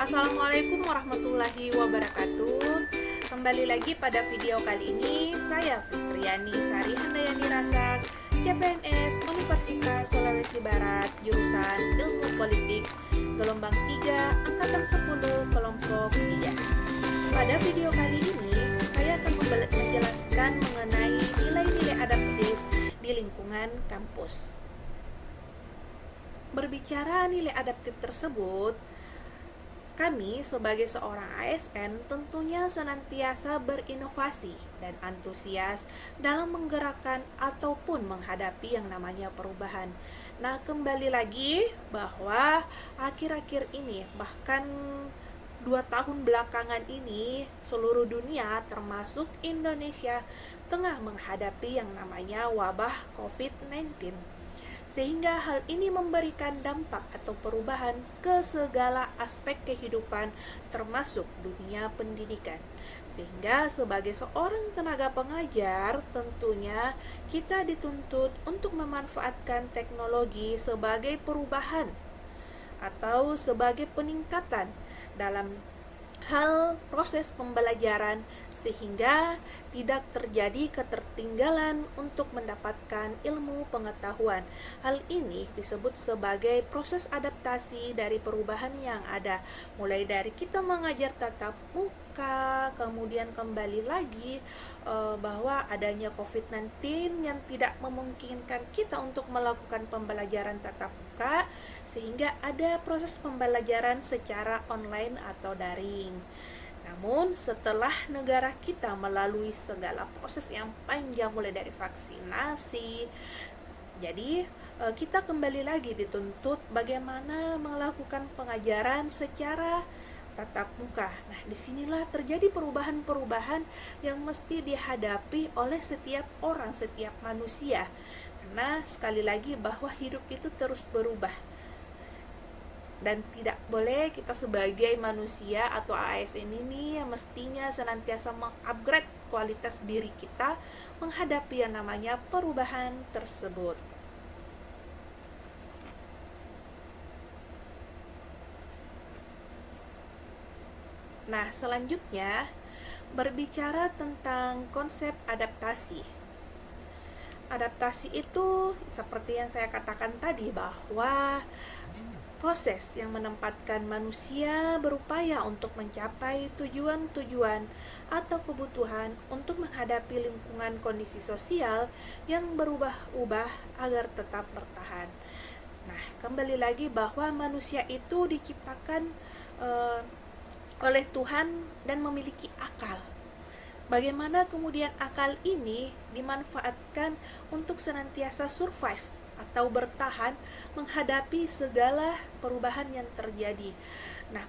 Assalamualaikum warahmatullahi wabarakatuh. Kembali lagi pada video kali ini, saya Fitriani Sari Handayani Rasak, CPNS Universitas Sulawesi Barat, jurusan Ilmu Politik, gelombang 3, angkatan 10, kelompok 3. Pada video kali ini, saya akan menjelaskan mengenai nilai-nilai adaptif di lingkungan kampus. Berbicara nilai adaptif tersebut, kami sebagai seorang ASN tentunya senantiasa berinovasi dan antusias dalam menggerakkan ataupun menghadapi yang namanya perubahan. Nah, kembali lagi bahwa akhir-akhir ini, bahkan 2 tahun belakangan ini, seluruh dunia termasuk Indonesia tengah menghadapi yang namanya wabah COVID-19. Sehingga hal ini memberikan dampak atau perubahan ke segala aspek kehidupan termasuk dunia pendidikan. Sehingga sebagai seorang tenaga pengajar tentunya kita dituntut untuk memanfaatkan teknologi sebagai perubahan atau sebagai peningkatan dalam hal proses pembelajaran sehingga tidak terjadi ketertinggalan untuk mendapatkan ilmu pengetahuan. Hal ini disebut sebagai proses adaptasi dari perubahan yang ada, mulai dari kita mengajar tatap muka, kemudian kembali lagi bahwa adanya COVID-19 yang tidak memungkinkan kita untuk melakukan pembelajaran tatap muka, sehingga ada proses pembelajaran secara online atau daring. Namun setelah negara kita melalui segala proses yang panjang mulai dari vaksinasi, jadi kita kembali lagi dituntut bagaimana melakukan pengajaran secara tatap muka. Nah, disinilah terjadi perubahan-perubahan yang mesti dihadapi oleh setiap orang, setiap manusia. Karena sekali lagi bahwa hidup itu terus berubah. Dan tidak boleh kita sebagai manusia atau ASN ini yang mestinya senantiasa mengupgrade kualitas diri kita menghadapi yang namanya perubahan tersebut. Nah, selanjutnya berbicara tentang konsep adaptasi. Adaptasi itu seperti yang saya katakan tadi bahwa proses yang menempatkan manusia berupaya untuk mencapai tujuan-tujuan atau kebutuhan untuk menghadapi lingkungan kondisi sosial yang berubah-ubah agar tetap bertahan. Nah, kembali lagi bahwa manusia itu diciptakan oleh Tuhan dan memiliki akal. Bagaimana kemudian akal ini dimanfaatkan untuk senantiasa survive atau bertahan menghadapi segala perubahan yang terjadi. Nah,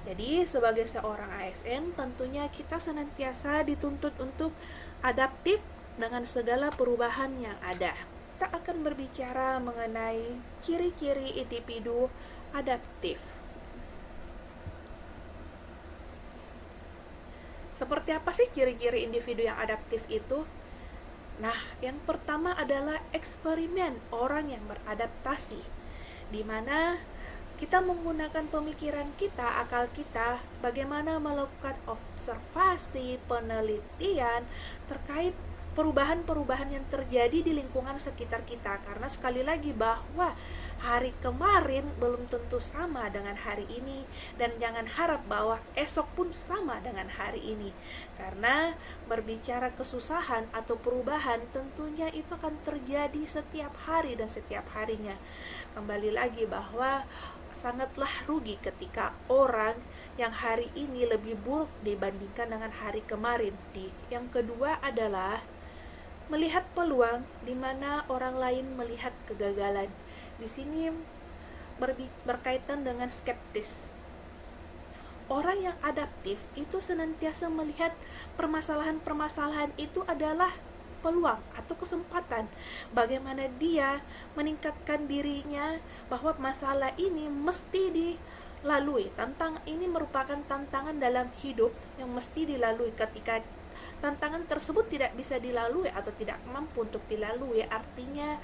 jadi sebagai seorang ASN tentunya kita senantiasa dituntut untuk adaptif dengan segala perubahan yang ada. Kita akan berbicara mengenai ciri-ciri individu adaptif. Seperti apa sih ciri-ciri individu yang adaptif itu? Nah, yang pertama adalah eksperimen orang yang beradaptasi, di mana kita menggunakan pemikiran kita, akal kita, bagaimana melakukan observasi, penelitian terkait perubahan-perubahan yang terjadi di lingkungan sekitar kita. Karena sekali lagi bahwa hari kemarin belum tentu sama dengan hari ini, dan jangan harap bahwa esok pun sama dengan hari ini. Karena berbicara kesusahan atau perubahan tentunya itu akan terjadi setiap hari dan setiap harinya. Kembali lagi bahwa sangatlah rugi ketika orang yang hari ini lebih buruk dibandingkan dengan hari kemarin. Yang kedua adalah melihat peluang di mana orang lain melihat kegagalan. Di sini berkaitan dengan skeptis. Orang yang adaptif itu senantiasa melihat permasalahan-permasalahan itu adalah peluang atau kesempatan. Bagaimana dia meningkatkan dirinya bahwa masalah ini mesti dilalui. Ini merupakan tantangan dalam hidup yang mesti dilalui. Ketika tantangan tersebut tidak bisa dilalui atau tidak mampu untuk dilalui, artinya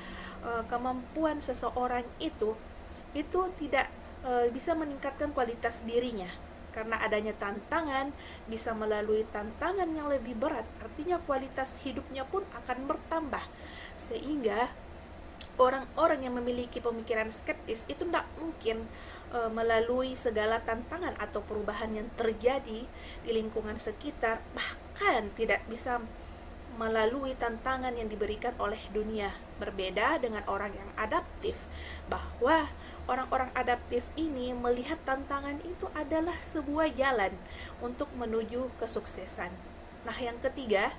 kemampuan seseorang itu tidak bisa meningkatkan kualitas dirinya. karena adanya tantangan, bisa melalui tantangan yang lebih berat, artinya kualitas hidupnya pun akan bertambah. Sehingga orang-orang yang memiliki pemikiran skeptis itu tidak mungkin melalui segala tantangan atau perubahan yang terjadi di lingkungan sekitar, bahkan tidak bisa melalui tantangan yang diberikan oleh dunia. Berbeda dengan orang yang adaptif, bahwa orang-orang adaptif ini melihat tantangan itu adalah sebuah jalan untuk menuju kesuksesan. Nah, yang ketiga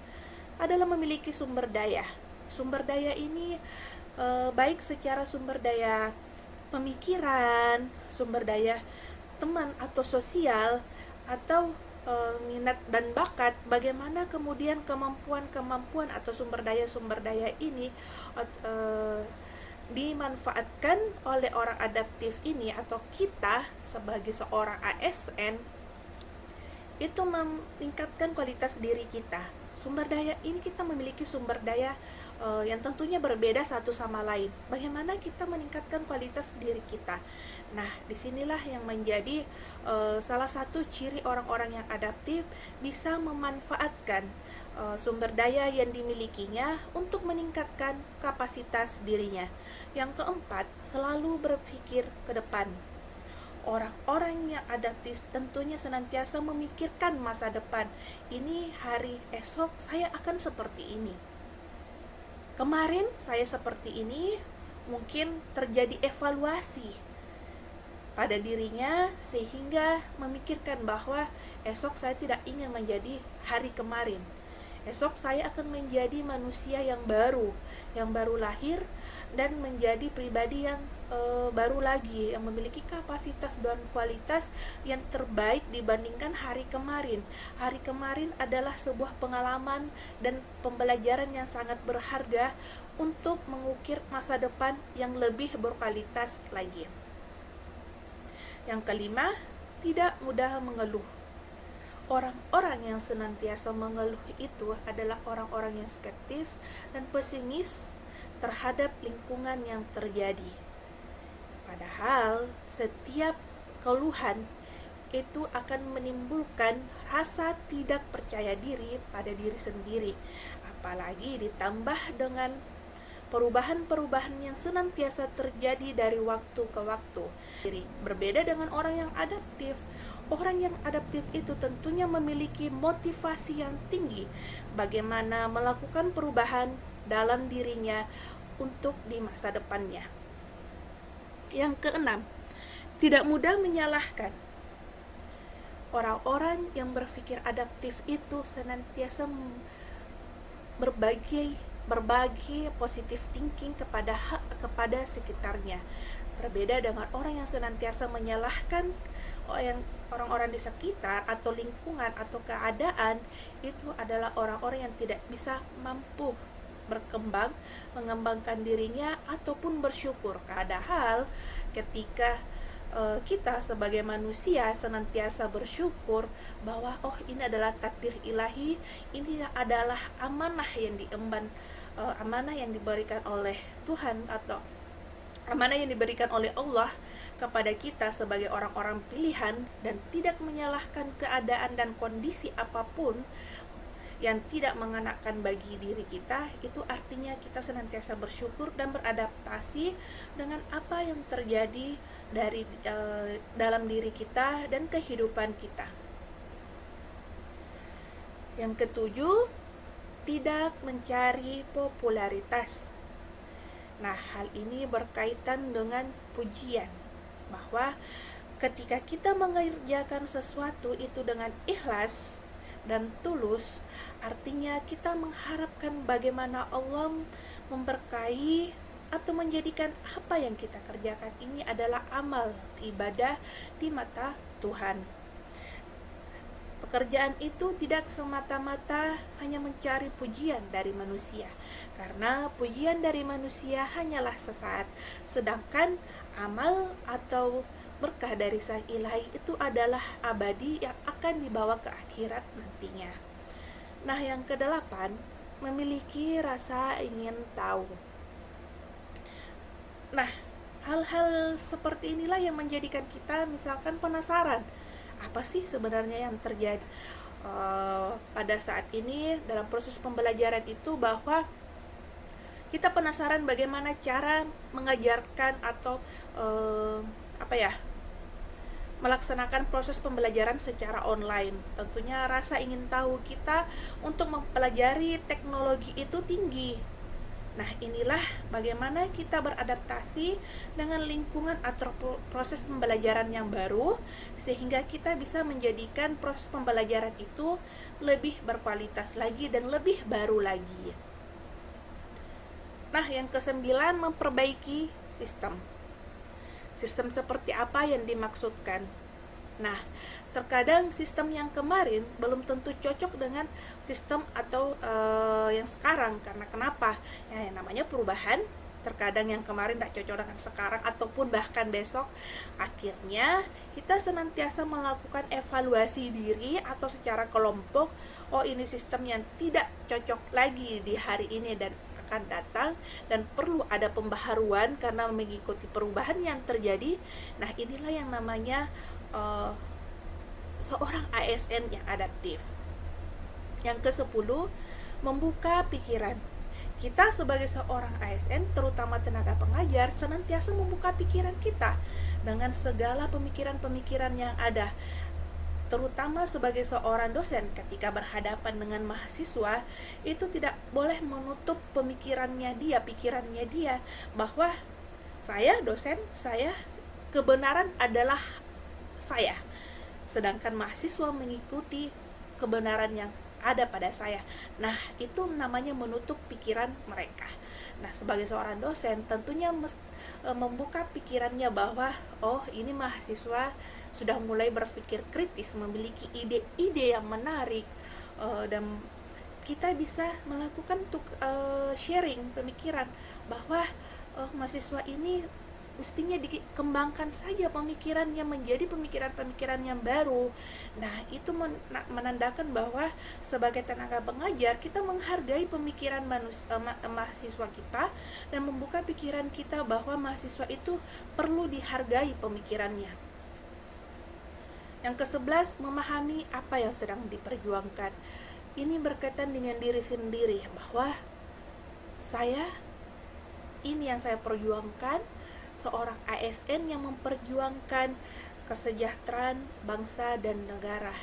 adalah memiliki sumber daya. Sumber daya ini baik secara sumber daya pemikiran, sumber daya teman atau sosial, atau minat dan bakat, bagaimana kemudian kemampuan atau sumber daya ini dimanfaatkan oleh orang adaptif ini atau kita sebagai seorang ASN itu meningkatkan kualitas diri kita. Sumber daya ini kita memiliki sumber daya yang tentunya berbeda satu sama lain. Bagaimana kita meningkatkan kualitas diri kita? Nah, disinilah yang menjadi salah satu ciri orang-orang yang adaptif, bisa memanfaatkan sumber daya yang dimilikinya untuk meningkatkan kapasitas dirinya. Yang keempat, selalu berpikir ke depan. Orang-orang yang adaptif tentunya senantiasa memikirkan masa depan. Ini hari esok saya akan seperti ini. Kemarin saya seperti ini, mungkin terjadi evaluasi pada dirinya sehingga memikirkan bahwa esok saya tidak ingin menjadi hari kemarin. Esok saya akan menjadi manusia yang baru lahir dan menjadi pribadi yang baru lagi, yang memiliki kapasitas dan kualitas yang terbaik dibandingkan hari kemarin. Hari kemarin adalah sebuah pengalaman dan pembelajaran yang sangat berharga untuk mengukir masa depan yang lebih berkualitas lagi. Yang kelima, tidak mudah mengeluh. Orang-orang yang senantiasa mengeluh itu adalah orang-orang yang skeptis dan pesimis terhadap lingkungan yang terjadi. Padahal setiap keluhan itu akan menimbulkan rasa tidak percaya diri pada diri sendiri, apalagi ditambah dengan perubahan-perubahan yang senantiasa terjadi dari waktu ke waktu. Berbeda dengan orang yang adaptif. Orang yang adaptif itu tentunya memiliki motivasi yang tinggi bagaimana melakukan perubahan dalam dirinya untuk di masa depannya. Yang keenam, tidak mudah menyalahkan. Orang-orang yang berpikir adaptif itu senantiasa berbagi positive thinking kepada sekitarnya. Berbeda dengan orang yang senantiasa menyalahkan orang-orang di sekitar atau lingkungan atau keadaan, itu adalah orang-orang yang tidak bisa mampu berkembang, mengembangkan dirinya ataupun bersyukur. Padahal ketika kita sebagai manusia senantiasa bersyukur bahwa ini adalah takdir ilahi, ini adalah amanah yang diemban, amanah yang diberikan oleh Tuhan atau amanah yang diberikan oleh Allah kepada kita sebagai orang-orang pilihan, dan tidak menyalahkan keadaan dan kondisi apapun yang tidak mengenakan bagi diri kita, itu artinya kita senantiasa bersyukur dan beradaptasi dengan apa yang terjadi dari dalam diri kita dan kehidupan kita. Yang ketujuh, tidak mencari popularitas. Nah, hal ini berkaitan dengan pujian, bahwa ketika kita mengerjakan sesuatu itu dengan ikhlas dan tulus, artinya kita mengharapkan bagaimana Allah memberkahi atau menjadikan apa yang kita kerjakan ini adalah amal ibadah di mata Tuhan. Pekerjaan itu tidak semata-mata hanya mencari pujian dari manusia, karena pujian dari manusia hanyalah sesaat, sedangkan amal atau berkah dari Sang Ilahi itu adalah abadi yang akan dibawa ke akhirat nantinya. Nah, yang kedelapan, memiliki rasa ingin tahu. Nah, hal-hal seperti inilah yang menjadikan kita misalkan penasaran, apa sih sebenarnya yang terjadi pada saat ini dalam proses pembelajaran itu, bahwa kita penasaran bagaimana cara mengajarkan atau apa ya, melaksanakan proses pembelajaran secara online. Tentunya rasa ingin tahu kita untuk mempelajari teknologi itu tinggi. Nah, inilah bagaimana kita beradaptasi dengan lingkungan atau proses pembelajaran yang baru, sehingga kita bisa menjadikan proses pembelajaran itu lebih berkualitas lagi dan lebih baru lagi. Nah, yang kesembilan, memperbaiki sistem. Sistem seperti apa yang dimaksudkan? Nah, terkadang sistem yang kemarin belum tentu cocok dengan sistem atau yang sekarang. Karena kenapa? Ya, yang namanya perubahan. Terkadang yang kemarin tidak cocok dengan sekarang ataupun bahkan besok. Akhirnya kita senantiasa melakukan evaluasi diri atau secara kelompok. Oh, ini sistem yang tidak cocok lagi di hari ini dan akan datang, dan perlu ada pembaharuan karena mengikuti perubahan yang terjadi. Nah, inilah yang namanya seorang ASN yang adaptif. Yang ke-10, membuka pikiran. Kita sebagai seorang ASN, terutama tenaga pengajar, senantiasa membuka pikiran kita dengan segala pemikiran-pemikiran yang ada. Terutama sebagai seorang dosen, ketika berhadapan dengan mahasiswa, itu tidak boleh menutup pikirannya dia, bahwa saya dosen, saya kebenaran adalah saya, sedangkan mahasiswa mengikuti kebenaran yang ada pada saya. Nah, itu namanya menutup pikiran mereka. Nah, sebagai seorang dosen tentunya membuka pikirannya bahwa oh, ini mahasiswa sudah mulai berpikir kritis, memiliki ide-ide yang menarik, dan kita bisa melakukan sharing pemikiran bahwa mahasiswa ini mestinya dikembangkan saja pemikirannya menjadi pemikiran-pemikiran yang baru. Nah, itu menandakan bahwa sebagai tenaga pengajar kita menghargai pemikiran mahasiswa kita dan membuka pikiran kita bahwa mahasiswa itu perlu dihargai pemikirannya. Yang ke-11, memahami apa yang sedang diperjuangkan. Ini berkaitan dengan diri sendiri, bahwa ini yang saya perjuangkan, seorang ASN yang memperjuangkan kesejahteraan bangsa dan negara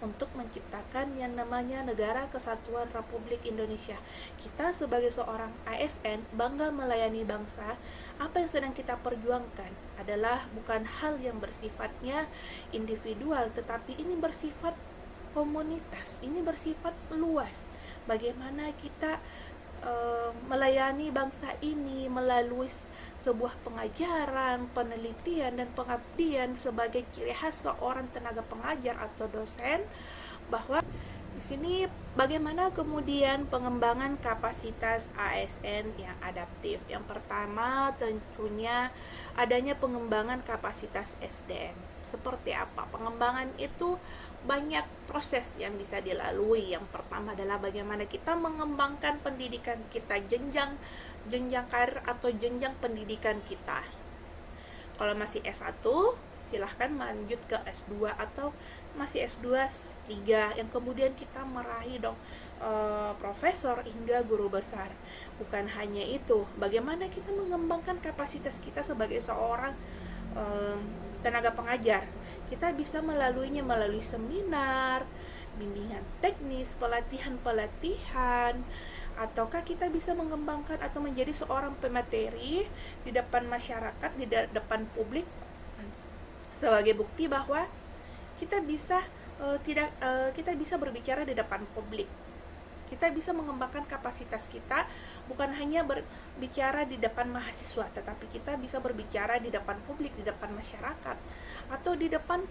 untuk menciptakan yang namanya Negara Kesatuan Republik Indonesia. Kita sebagai seorang ASN bangga melayani bangsa. Apa yang sedang kita perjuangkan adalah bukan hal yang bersifatnya individual, tetapi ini bersifat komunitas, ini bersifat luas. Bagaimana kita melayani bangsa ini melalui sebuah pengajaran, penelitian, dan pengabdian sebagai ciri khas seorang tenaga pengajar atau dosen. Bahwa di sini bagaimana kemudian pengembangan kapasitas ASN yang adaptif. Yang pertama tentunya adanya pengembangan kapasitas SDM. Seperti apa? Pengembangan itu banyak proses yang bisa dilalui. Yang pertama adalah bagaimana kita mengembangkan pendidikan kita, jenjang karir atau jenjang pendidikan kita. Kalau masih S1, silahkan lanjut ke S2, atau masih S2 3 yang kemudian kita meraih profesor hingga guru besar. Bukan hanya itu, bagaimana kita mengembangkan kapasitas kita sebagai seorang tenaga pengajar. Kita bisa melaluinya melalui seminar, bimbingan teknis, pelatihan, ataukah kita bisa mengembangkan atau menjadi seorang pemateri di depan masyarakat, di depan publik, sebagai bukti bahwa kita bisa kita bisa berbicara di depan publik. Kita bisa mengembangkan kapasitas kita, bukan hanya berbicara di depan mahasiswa, tetapi kita bisa berbicara di depan publik, di depan masyarakat, atau di depan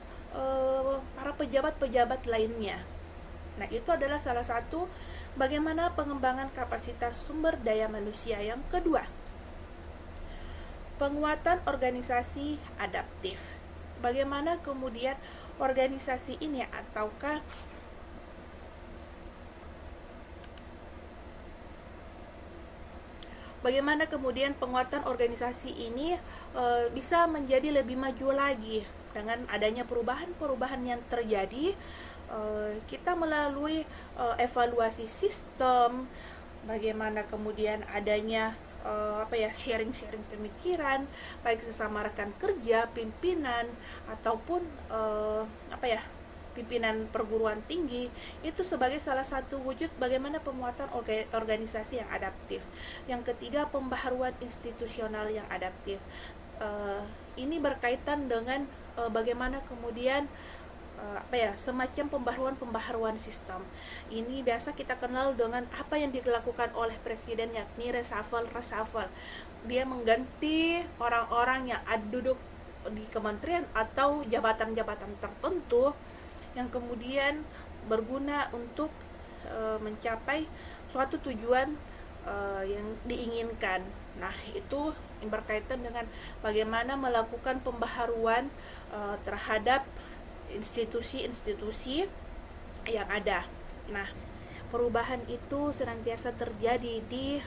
para pejabat-pejabat lainnya. Nah, itu adalah salah satu bagaimana pengembangan kapasitas sumber daya manusia. Yang kedua, penguatan organisasi adaptif. Bagaimana kemudian organisasi ini ataukah bagaimana kemudian penguatan organisasi ini bisa menjadi lebih maju lagi. dengan adanya perubahan-perubahan yang terjadi, kita melalui evaluasi sistem, bagaimana kemudian adanya sharing-sharing pemikiran baik sesama rekan kerja, pimpinan ataupun pimpinan perguruan tinggi, itu sebagai salah satu wujud bagaimana pemuatan organisasi yang adaptif. Yang ketiga, pembaharuan institusional yang adaptif. Ini berkaitan dengan bagaimana kemudian semacam pembaharuan sistem. Ini biasa kita kenal dengan apa yang dilakukan oleh presiden, yakni reshuffle. Dia mengganti orang-orang yang duduk di kementerian atau jabatan-jabatan tertentu yang kemudian berguna untuk mencapai suatu tujuan yang diinginkan. Nah, itu yang berkaitan dengan bagaimana melakukan pembaharuan terhadap institusi-institusi yang ada. Nah, perubahan itu senantiasa terjadi di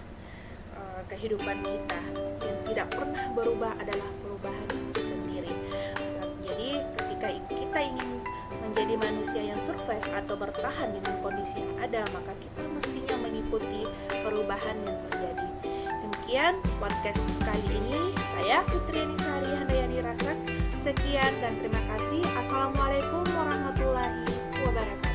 kehidupan kita. Yang tidak pernah berubah adalah perubahan itu sendiri. Jadi, ketika kita ingin menjadi manusia yang survive atau bertahan dengan kondisi yang ada, maka kita mestinya mengikuti perubahan yang terjadi. Demikian podcast kali ini. Saya Fitriani Sari Handayani Rasak. Sekian dan terima kasih. Assalamualaikum warahmatullahi wabarakatuh.